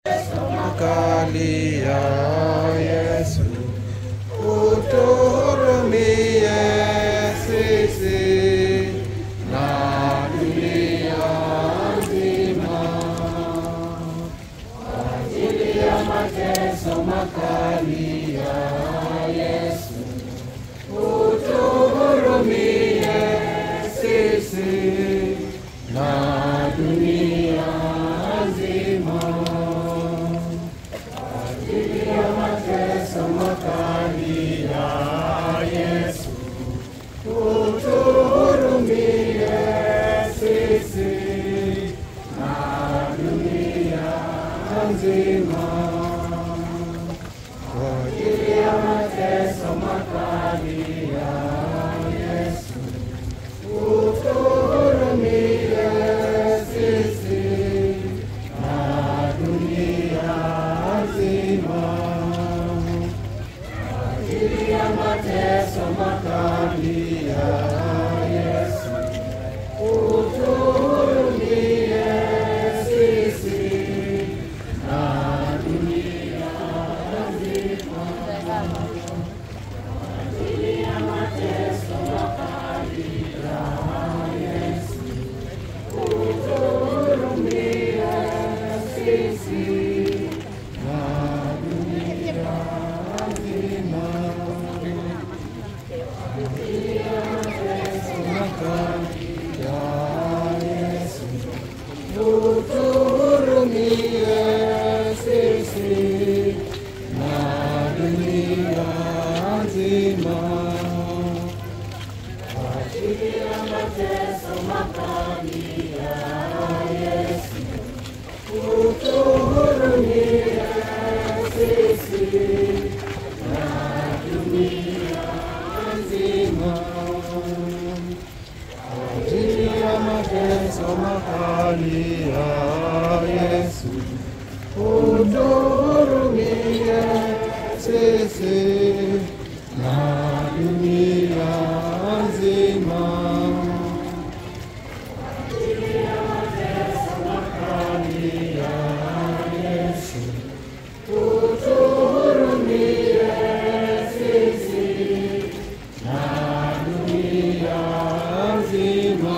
makali ya Yesu, utuhurumie sisi na dunia nzima. Kwa ajili ya mateso makali ya Yesu, utuhurumie sisi na dunia nzima. Kwa ajili ya mateso makali ya Yesu, utuhurumie sisi na dunia nzima. Kwa ajili ya mateso makali ya Yesu, utuhurumie sisi na dunia nzima. Kwa ajili ya mateso makali ya Yesu, utuhurumie sisi na dunia nzima. Kwa ajili ya mateso makali ya Yesu, utuhurumie sisi na dunia nzima. Kwa ajili ya mateso makali ya Yesu, utuhurumie sisi na dunia nzima. Kwa ajili ya mateso makali ya Yesu, utuhurumie sisi na dunia nzima. Kwa ajili ya mateso makali ya Yesu, utuhurumie sisi na dunia nzima. Kwa ajili ya mateso makali ya Yesu, utuhurumie sisi na dunia nzima.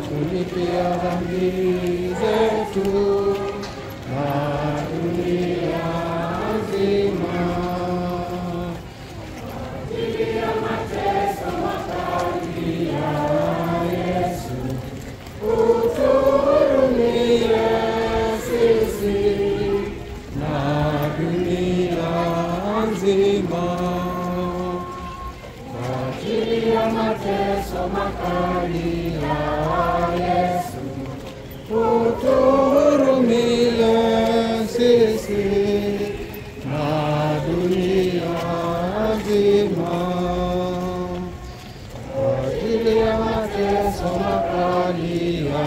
Kulipia dhambi zetu na dunia nzima. Kwa ajili ya mateso makali ya Yesu, utuhurumie sisi na dunia nzima. Kwa ajili ya mateso makali ya Yesu, utuhurumie sisi na dunia nzima. Kwa ajili ya mateso makali ya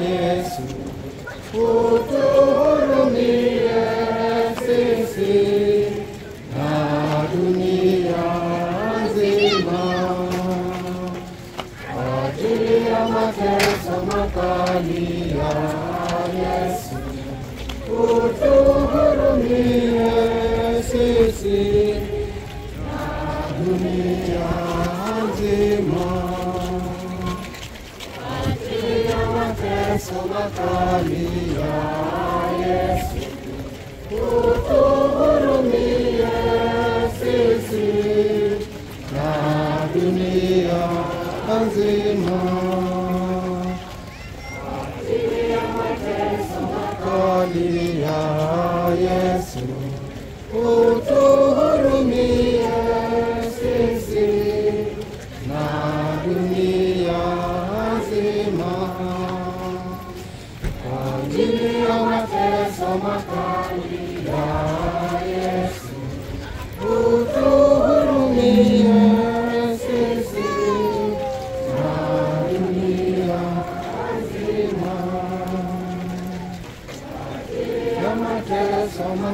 Yesu, utuhurumie sisi na dunia nzima. Kwa ajili ya mateso makali ya Yesu, utuhurumie sisi na dunia nzima. Kwa ajili ya mateso makali ya Yesu, utuhurumie sisi na dunia nzima. Kwa ajili ya mateso makali ya Yesu, utuhurumie sisi na dunia nzima. Kwa ajili ya mateso makali ya Yesu, utuhurumie sisi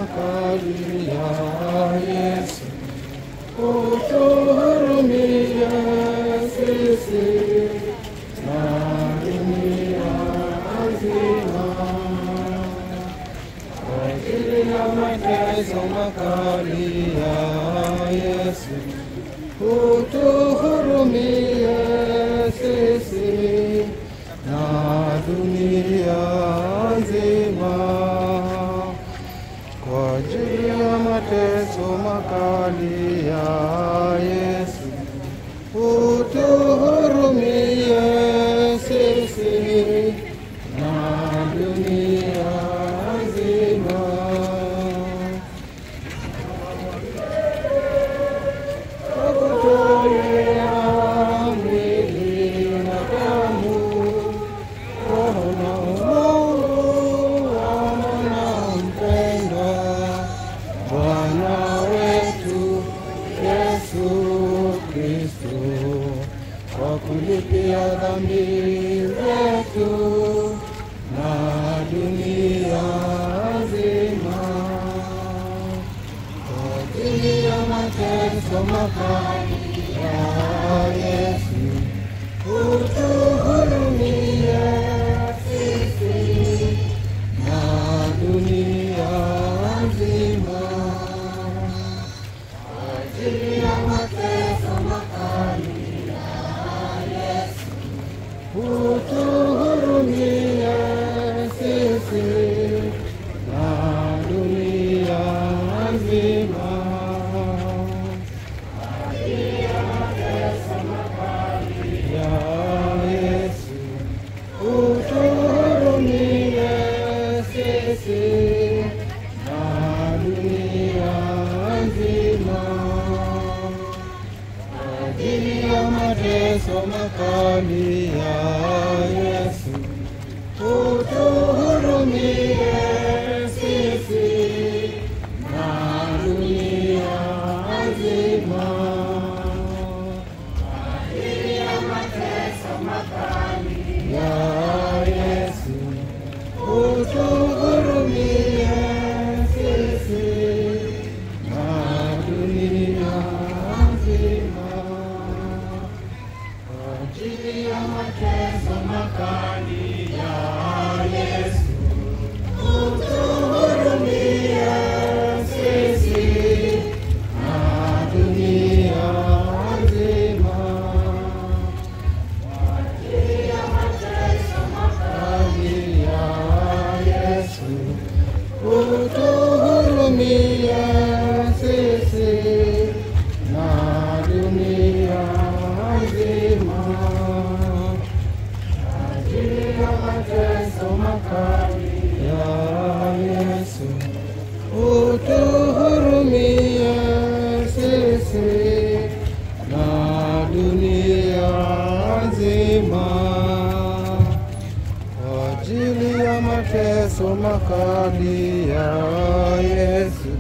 makali ya Yesu, utuhurumie sisi na dunia nzima. Kwa ajili ya mateso makali ya Yesu, utuhurumie sisi na dunia nzima. Kwa ajili ya mateso makali ya Yesu, utuhurumie sisi na dunia nzima. Kutolea mwili na damu, Roho na Mungu wa Mwana mpendwa, Bwana wetu Yesu Kristo, kwa kulipia dhambi zetu na dunia nzima. Kwa ajili ya mateso makali ya Yesu, utuhurumie sisi na dunia nzima. Kwa ajili ya mateso makali ya Yesu, utuhurumie sisi na dunia nzima. Kwa ajili ya mateso makali ya Yesu, utuhurumie sisi na dunia nzima. Kwa ajili ya mateso makali ya Yesu, utuhurumie sisi na dunia nzima. Kwa ajili ya mateso makali ya Yesu, utuhurumie sisi na dunia nzima. Kwa ajili ya mateso makali ya Yesu, utuhurumie sisi na dunia nzima. Kwa ajili ya mateso makali ya Yesu, utuhurumie sisi na dunia nzima. Kwa ajili ya mateso makali ya Yesu, utuhurumie sisi na dunia nzima. Kwa ajili ya mateso makali ya Yesu,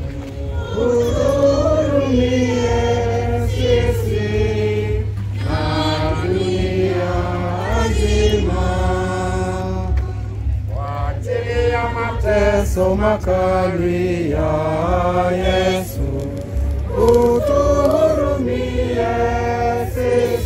utuhurumie sisi na dunia nzima. Kwa ajili ya mateso makali ya Yesu, utuhurumie sisi